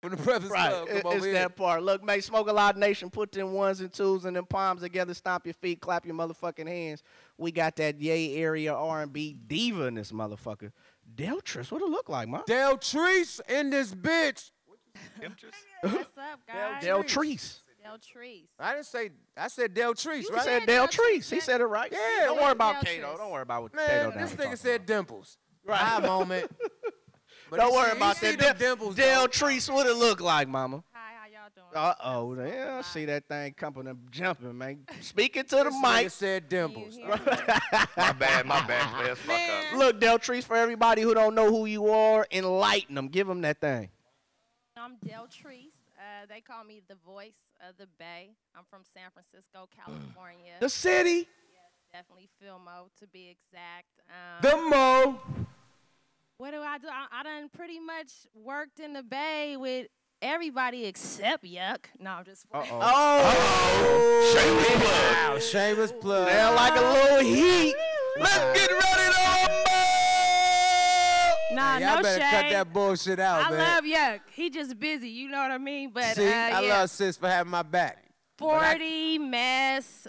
From the Breakfast Club. Come over It's here. that part. Look, man, Smoke a Lot Nation, put them ones and twos and them palms together, stomp your feet, clap your motherfucking hands. We got that yay area R&B diva in this motherfucker. Deltrice, what it look like, man? Deltrice in this bitch. What's up, guys? Deltrice. Deltrice. I didn't say, I said Deltrice, You right? said Deltrice. He said it right. Yeah. Don't worry about Deltrice. Kato. Don't worry about what Man, Kato this down nigga said dimples. Right. High moment. But Don't he worry see- about he see that. them dimples, though. Deltrice, what it look like, mama? Hi, how y'all doing? Uh-oh, yeah, I see that thing coming and jumping, man. Speaking to the This nigga mic. said dimples. My bad, players. Fuck up. Look, Deltrice, for everybody who don't know who you are, enlighten them. Give them that thing. I'm Deltrice. They call me the voice of the Bay. I'm from San Francisco, California. The city. Definitely Filmo, to be exact. The Mo. What do? I done pretty much worked in the Bay with everybody except Yuck. No, I'm just playing. Shameless plug. Wow, shameless plug. They're like a little heat. Let's get ready to rumble. Nah, Y'all no better shade. cut that bullshit out, I man. love Yuck. He just busy, you know what I mean? But See, I yeah. love sis for having my back. 40, Mess,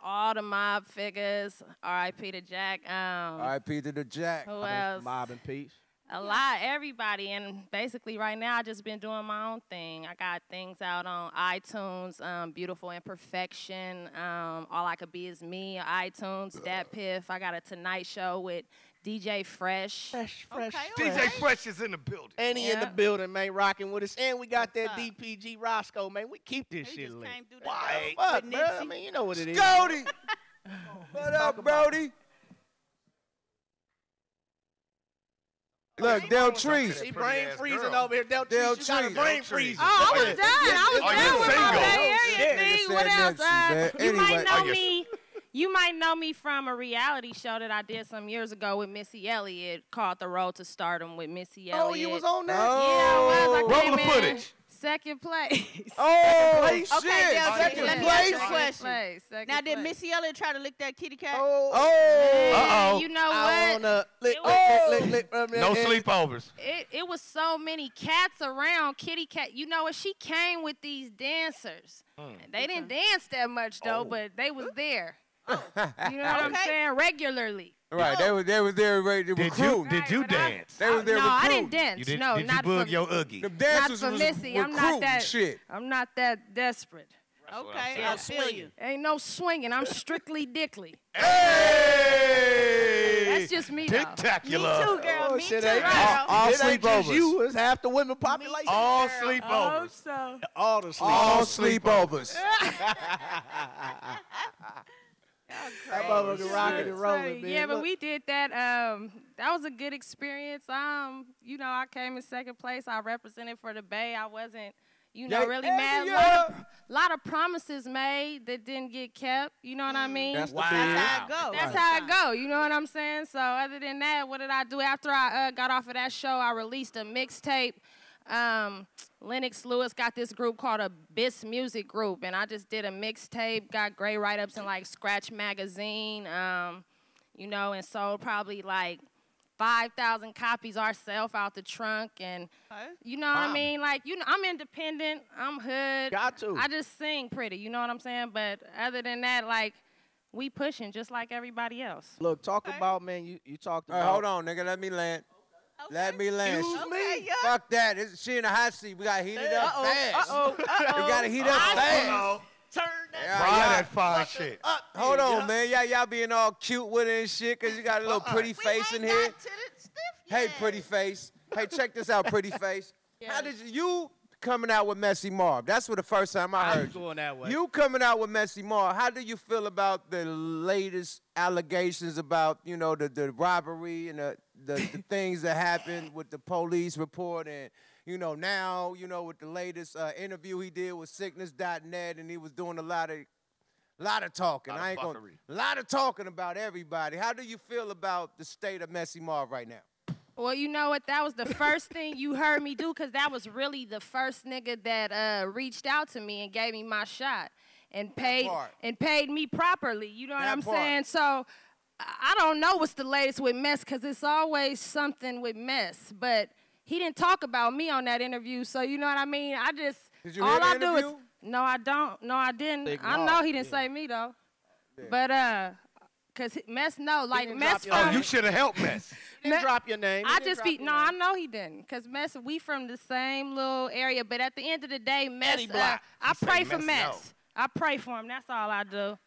all the mob figures, R.I.P. to Jack. R.I.P. to the Jack. Who else? Mob and peace. A lot, everybody. And basically right now I just been doing my own thing. I got things out on iTunes, Beautiful Imperfection, All I Could Be Is Me, iTunes, Dat Piff. I got a Tonight Show with DJ Fresh. Fresh. DJ Fresh is in the building. And he in the building, man, rocking with us. And we got that DPG Roscoe, man. We keep this shit lit. Why? Fuck, bro. I mean, you know what it is. Scotty. What up, Brody? Look, Deltrice. He brain freezing over here. Deltrice, you got a brain freeze. Oh, I was done. I was done with my Bay Area thing. What else? You might know me. You might know me from a reality show that I did some years ago with Missy Elliott called The Road to Stardom with Missy Elliott. Oh, you was on that? Yeah, I was. I Roll came the in footage. Second place. Oh, shit. Okay, Deltrice, Second let me ask you a place. question. Second Now, did place. Missy Elliott try to lick that kitty cat? Oh. Man, you know what? No sleepovers. It was so many cats around, kitty cat. You know what? She came with these dancers. They didn't dance that much, though, but they was there. You know what I'm saying? Regularly. Right, they was there ready to recruit. Did you dance? They was there No, I recruiting. didn't dance. Did no, you not bug for your Oogie? The not dancers for was Missy. I'm not recruiting that. shit. I'm not that desperate. Okay, I feel you. Ain't no swinging. I'm strictly dickly. Hey! That's just me, though. Spectacular. Me too, girl. Oh, Me shit, too, ain't girl. All It ain't just sleepovers. you. It's half the women population. All Oh, sleepovers. so. All the sleep. All sleepovers. That motherfucker rocking and rolling, Funny. man. Yeah, but Look. we did that. That was a good experience. You know, I came in second place. I represented for the Bay. I wasn't, you know, Yeah, really hey, mad. yeah. Lot of promises made that didn't get kept. You know what I mean? That's the Wow. biz. That's how it go. That's how it go. You know what I'm saying? So other than that, what did I do? After I got off of that show, I released a mixtape. Lennox Lewis got this group called a Bis Music Group, and I just did a mixtape, got great write-ups in like Scratch Magazine, you know, and sold probably like 5,000 copies ourselves out the trunk, and you know what I mean? Like, you know, I'm independent, I'm hood. Got to. I just sing pretty, you know what I'm saying? But other than that, like, we pushing just like everybody else. Look, talk about, man, you talked All about. right, hold on, nigga. Let me land. Let me land. Excuse me? Okay, yeah. Fuck that. She in the hot seat. We got to heat it up fast. Uh-oh. We got to heat up fast. Turn that. Yeah, Fry yeah. that fine shit. Hold on, man. Y'all being all cute with it and shit because you got a little pretty face in here. Hey, pretty face. Hey, check this out, pretty face. How did you coming out with Messy Marv? That's for the first time I heard you. Going that way. You coming out with Messy Marv. How do you feel about the latest allegations about, you know, the robbery and the things that happened with the police report and, you know, now, you know, with the latest interview he did with sickness.net and he was doing a lot of talking. A lot of talking about everybody. How do you feel about the state of Messy Marv right now? Well, you know what? That was the first thing you heard me do because that was really the first nigga that reached out to me and gave me my shot and paid me properly. You know what I'm saying? So I don't know what's the latest with Mess because it's always something with Mess. But he didn't talk about me on that interview. So you know what I mean? I just Did you all hear the I do is interview? no, I don't. No, I didn't. Big I Mark, know he didn't yeah. say me though. Yeah. But cause Mess like didn't Mess drop your from. Oh, you should have helped Mess. He didn't drop your name. He I didn't just drop be your no, name. I know he didn't, cause Mess, we from the same little area. But at the end of the day, Mess, Eddie Block. I You say pray for Mess, Mess. I pray for him. That's all I do.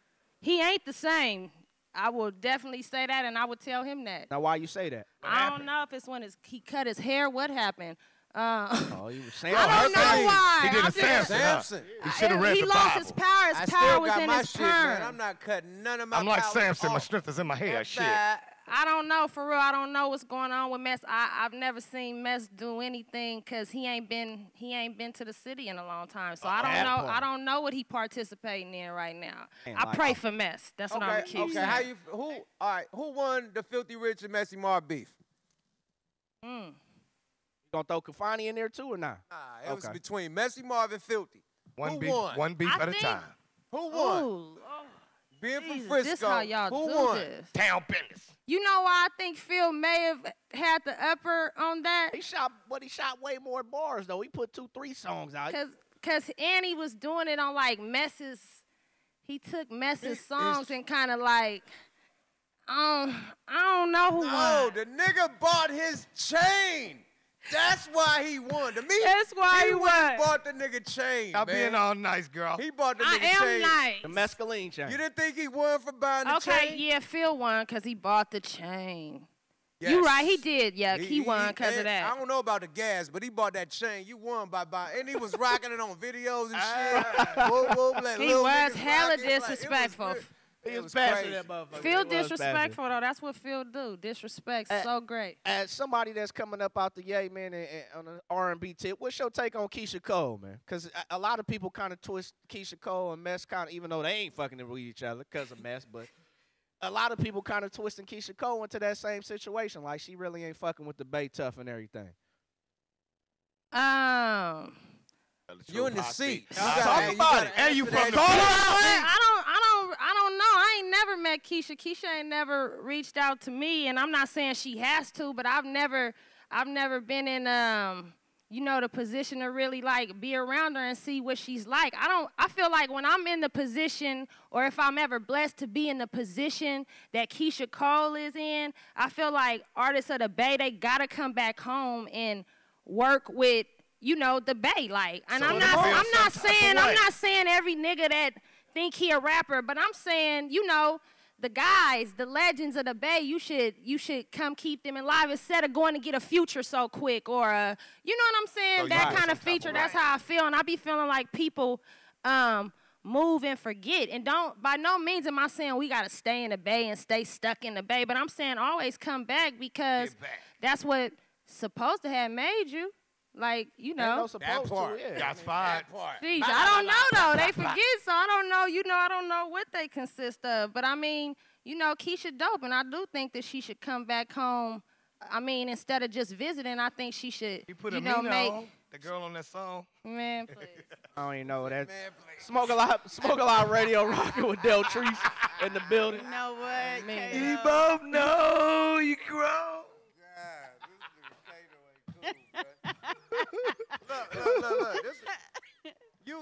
He ain't the same. I will definitely say that, and I would tell him that. Now, why you say that? I don't know if it's when he cut his hair. What happened? Oh, he was saying. I don't know why. He did I'm a just- Samson. Huh? Samson. He should have read he the lost Bible. his power. His I power still was got in my his shit, perm. man. I'm not cutting none of my I'm like powers Samson. My off. strength is in my hair. That's Shit. that. I don't know, for real. I don't know what's going on with Mess. I've never seen Mess do anything because he ain't been to the city in a long time. So I don't that know. part. I don't know what he participating in right now. Man, I like- pray for Mess. That's what I'm gonna keep Okay. saying. How you? Who? All right. Who won the Filthy Rich and Messy Mar beef? Mm. You gonna throw Kafani in there too or not? It was Okay. between Messy Marv and Filthy. One Who beef, won? one beef I at a think- time. Who won? Ooh, Being from Jesus, Frisco. this how y'all who do won? this. Town business. You know why I think Phil may have had the upper on that? He shot way more bars though. He put 2-3 songs out. Cause Annie was doing it on like Mess's. He took Mess's songs and kind of like, I don't know who No, won. the nigga bought his chain. That's why he won. To me, That's why he went won. and bought the nigga chain, Stop man. being all nice, girl. He bought the I nigga am chain. nice. The mescaline chain. You didn't think he won for buying the Okay, chain? yeah, Phil won because he bought the chain. Yes. You right, he did. Yeah, he won because of and that. I don't know about the gas, but he bought that chain. You won by buying, and he was rocking it on videos and shit. Whoop, whoop, like He little was niggas hella rocking, like, it was disrespectful. good. He It was passing crazy. that motherfucker. Phil He was passing. disrespectful though. That's what Phil do. Disrespect. So great. As somebody that's coming up out the Yay, man, and on an R&B tip, what's your take on Keisha Cole, man? Because a lot of people kind of twist Keisha Cole and Mess kind of, even though they ain't fucking with each other because of Mess, but a lot of people kind of twisting Keisha Cole into that same situation. Like, she really ain't fucking with the Bay Tough and everything. You in the seat. You Talk gotta- about gotta it. And you answer from that the question. I don't know. I ain't never met Keisha. Keisha ain't never reached out to me, and I'm not saying she has to, but I've never been in the position to really like be around her and see what she's like. I feel like when I'm in the position, or if I'm ever blessed to be in the position that Keisha Cole is in, I feel like artists of the Bay, they gotta come back home and work with, the Bay. Like, and So I'm they feel not some type of way. saying every nigga that think he a rapper, but I'm saying, the guys, the legends of the Bay, you should come keep them alive instead of going to get a Future so quick, or you know what I'm saying? So you That feel kind some of type feature. of That's way. how I feel, and I be feeling like people move and forget. And don't, by no means am I saying we gotta stay in the Bay and stay stuck in the Bay, but I'm saying always come back because Get back. that's what supposed to have made you. Like, Ain't no That supposed part. to, yeah. Shots fired. Jeez, I don't know though. They forget, so I don't know. I don't know what they consist of. But I mean, Keisha dope, and I do think that she should come back home. I mean, instead of just visiting, I think she should, You put you Amina know, make. on, the girl on that song. Man, please. I don't even know what that. Man, please. Smoke a lot radio rocking with Deltrice in the building. You know what? Man. Kato? You both know you grown. God, this nigga Kato ain't cool, bro. Look.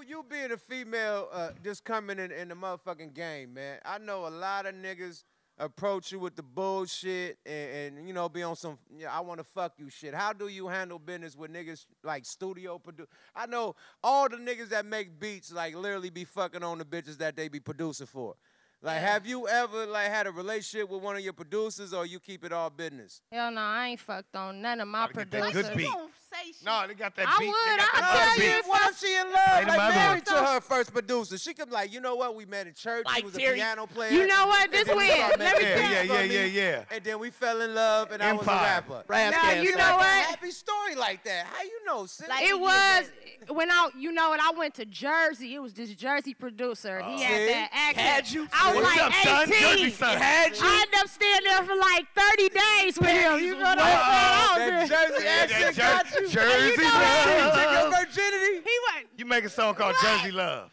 You being a female, just coming in the motherfucking game, man. I know a lot of niggas approach you with the bullshit and be on some, I want to fuck you shit. How do you handle business with niggas like studio produce? I know all the niggas that make beats like literally be fucking on the bitches that they be producing for. Like, have you ever had a relationship with one of your producers, or you keep it all business? Hell no, I ain't fucked on none of my Gotta get that good producers. beat. You don't say shit. No, they got that I beat. would. They got I that tell good you beat. if What if she in love, Play them like other married to ones. her first producer? She could be like, you know what? We met in church. Like He was a Terry- piano player. You know what? This And then we weird. got Let me married. tell you. Yeah. And then we fell in love, and I was a Empire. rapper. Rap Now, dance you song. know A what? happy story like that. How you know, sis? Like- It was when I went to Jersey. It was this Jersey producer. He had See? that accent. Had you? I was What's like up, son? 18. Jersey son. I ended up staying there for like 30 days with him. You know what I'm saying? I That was Jersey Yeah, accent that got you. Jersey You know love. Took your virginity. He went. You make a song called Jersey Love.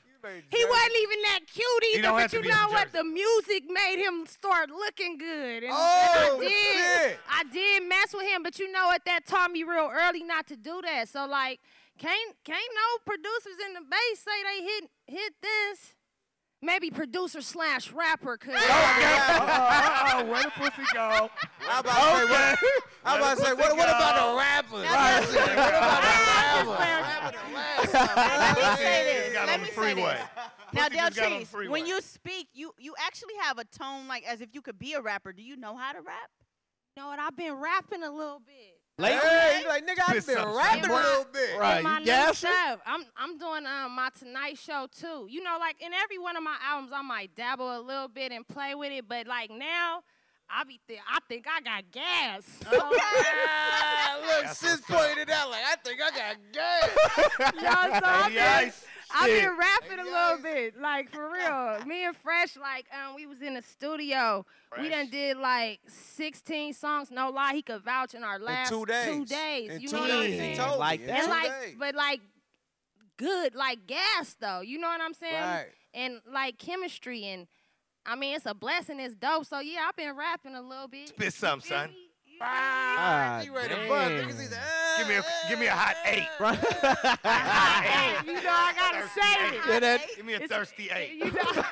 He wasn't even that cute either, don't have but to you be in know what? Jersey. The music made him start looking good. And Oh, I shit. did mess with him, but you know what? That taught me real early not to do that. So, like, can't no producers in the Bay say they hit this. Maybe producer / rapper could. Where the pussy go? I'm about to say, what about the rappers? What about the rappers? Let me say Just this. got Let on me the say freeway. this. Now, Pussy just got on the Deltrice, freeway. when you speak, you actually have a tone like as if you could be a rapper. Do you know how to rap? You know what? I've been rapping a little bit. Hey, you like, nigga, I've Spit been something, rapping a son. little bit. Right. And my you new gassing? stuff. I'm doing my Tonight Show too. You know, like in every one of my albums, I might dabble a little bit and play with it, but like now, I think I got gas. Look, That's sis what's up. pointed out like, I think I got gas. Yo, so I've Shit. been rapping a little bit, like for real. Me and Fresh, like we was in the studio. We done Fresh. did like 16 songs. No lie, he could vouch in our last 2 days. 2 days. In You 2 know what I'm days, saying? he told Like me. that? In And 2 like, days. but like good, like gas though. You know what I'm saying? Right. And like chemistry, and I mean it's a blessing. It's dope. So yeah, I've been rapping a little bit. Spit something, You feel son. me? You Ah, He ready to buzz. damn. Niggas, he said, Give me a hot 8. You know I gotta say it. Yeah, that, Give me a It's- thirsty 8. You know, Make it a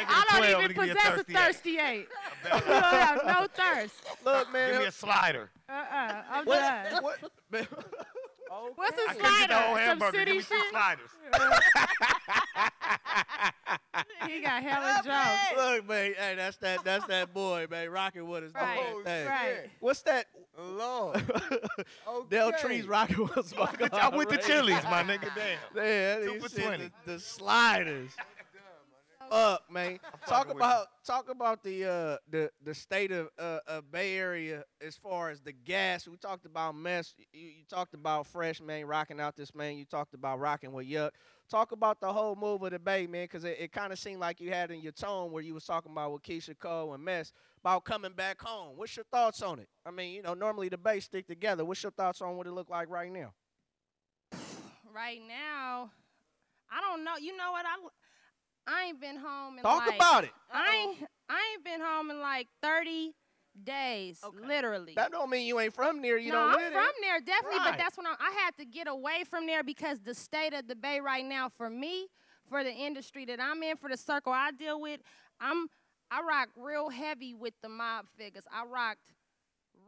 I 12 don't and even give me a possess a thirsty thirsty 8. eight. You don't have no thirst. look, Give man. me a slider. I'm what, done. what, man, What's I a couldn't get the whole slider? Some hamburger. city Give me 2 shit? sliders. He got hella jokes. look, man. Hey, that's that boy, man. Rocking with us. Right, doing that thing. right. What's that? Lord. Okay. Deltrice rocking with us. I went to Chili's, my nigga. Damn. Yeah, 2 these for shit, 20. the sliders. Up, man. Talk about the state of Bay Area as far as the gas. We talked about Mess. You talked about Fresh, man, rocking out this man. You talked about rocking with Yuck. Talk about the whole move of the Bay, man, because it kind of seemed like you had in your tone where you was talking about with Keisha Cole and Mess about coming back home. What's your thoughts on it? I mean, you know, normally the Bay stick together. What's your thoughts on what it look like right now? Right now, I don't know. You know what? I ain't been home in Talk like, about it. I ain't been home in like 30 days, literally. That don't mean you ain't from there. You no, don't I'm live from there. there, definitely, Right. but that's when I had to get away from there because the state of the Bay right now, for me, for the industry that I'm in, for the circle I deal with, I rock real heavy with the mob figures. I rocked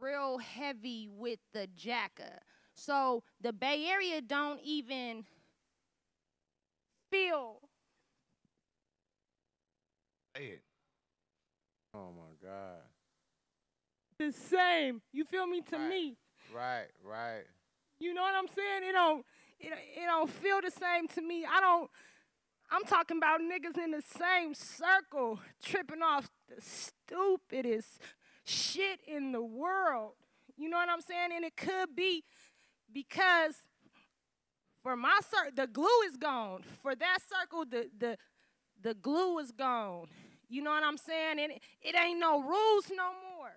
real heavy with the Jacka. So the Bay Area don't even feel Oh, my God. the same. You feel me? To Right. me. Right, right. You know what I'm saying? It don't feel the same to me. I'm talking about niggas in the same circle tripping off the stupidest shit in the world. You know what I'm saying? And it could be because for my circle, the glue is gone. For that circle, the glue is gone. You know what I'm saying? And it ain't no rules no more.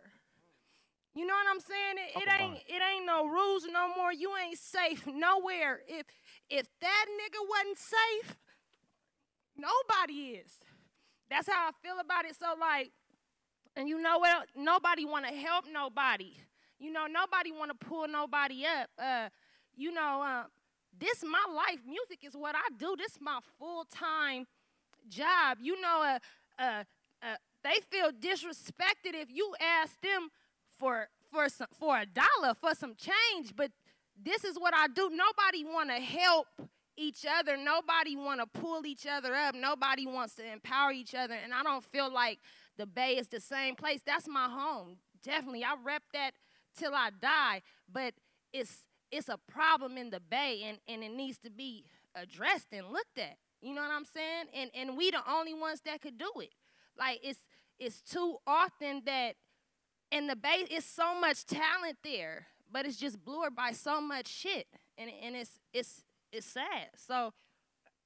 You know what I'm saying? It ain't no rules no more. You ain't safe nowhere. If that nigga wasn't safe, nobody is. That's how I feel about it. So like, and you know what? Nobody want to help nobody. You know, nobody want to pull nobody up. This my life. Music is what I do. This my full-time job. You know, they feel disrespected if you ask them for $1, for some change, but this is what I do. Nobody want to help each other. Nobody want to pull each other up. Nobody wants to empower each other, and I don't feel like the Bay is the same place. That's my home. Definitely, I rep that till I die, but it's a problem in the Bay, and it needs to be addressed and looked at. You know what I'm saying? And we the only ones that could do it. Like, it's too often that in the Bay, it's so much talent there, but it's just blued by so much shit, and it's sad. So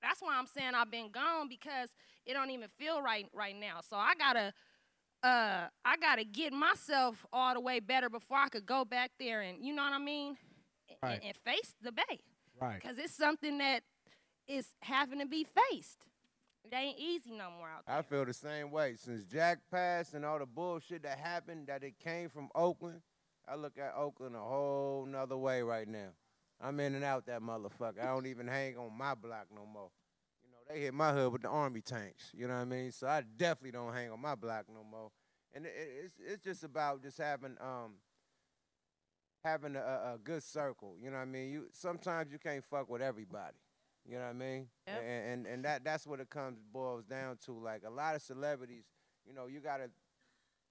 that's why I'm saying I've been gone, because it don't even feel right now. So I gotta get myself all the way better before I could go back there and, you know what I mean, Right. and face the Bay, Right. because it's something that is having to be faced. It ain't easy no more out there. I feel the same way. Since Jack passed and all the bullshit that happened, that it came from Oakland, I look at Oakland a whole nother way right now. I'm in and out that motherfucker. I don't even hang on my block no more. You know, they hit my hood with the army tanks. You know what I mean? So I definitely don't hang on my block no more. And it's just about just having a good circle. You know what I mean? Sometimes you can't fuck with everybody. You know what I mean? Yep. And that's what it boils down to. Like a lot of celebrities, you know, you gotta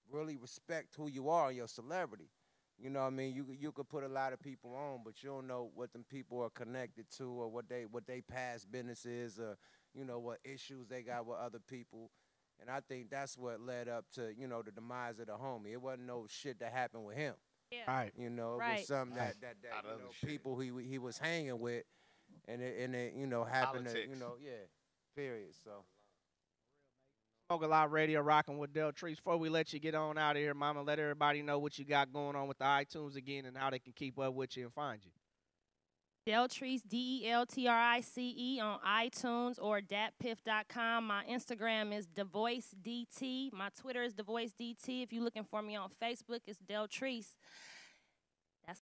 really respect who you are and your celebrity. You know what I mean? You could put a lot of people on, but you don't know what them people are connected to or what they past business is or, you know, what issues they got with other people. And I think that's what led up to, you know, the demise of the homie. It wasn't no shit that happened with him. Yeah. Right. You know, it Right. was something that you know, people he was hanging with and it you know, happened to, you know, yeah, period. So Smoke a Lot Radio, rocking with Deltrice. Before we let you get on out of here, mama, let everybody know what you got going on with the iTunes again and how they can keep up with you and find you. Deltrice, DELTRICE on iTunes or datpiff.com. My Instagram is DeVoiceDT. My Twitter is DeVoiceDT. If you're looking for me on Facebook, it's Deltrice.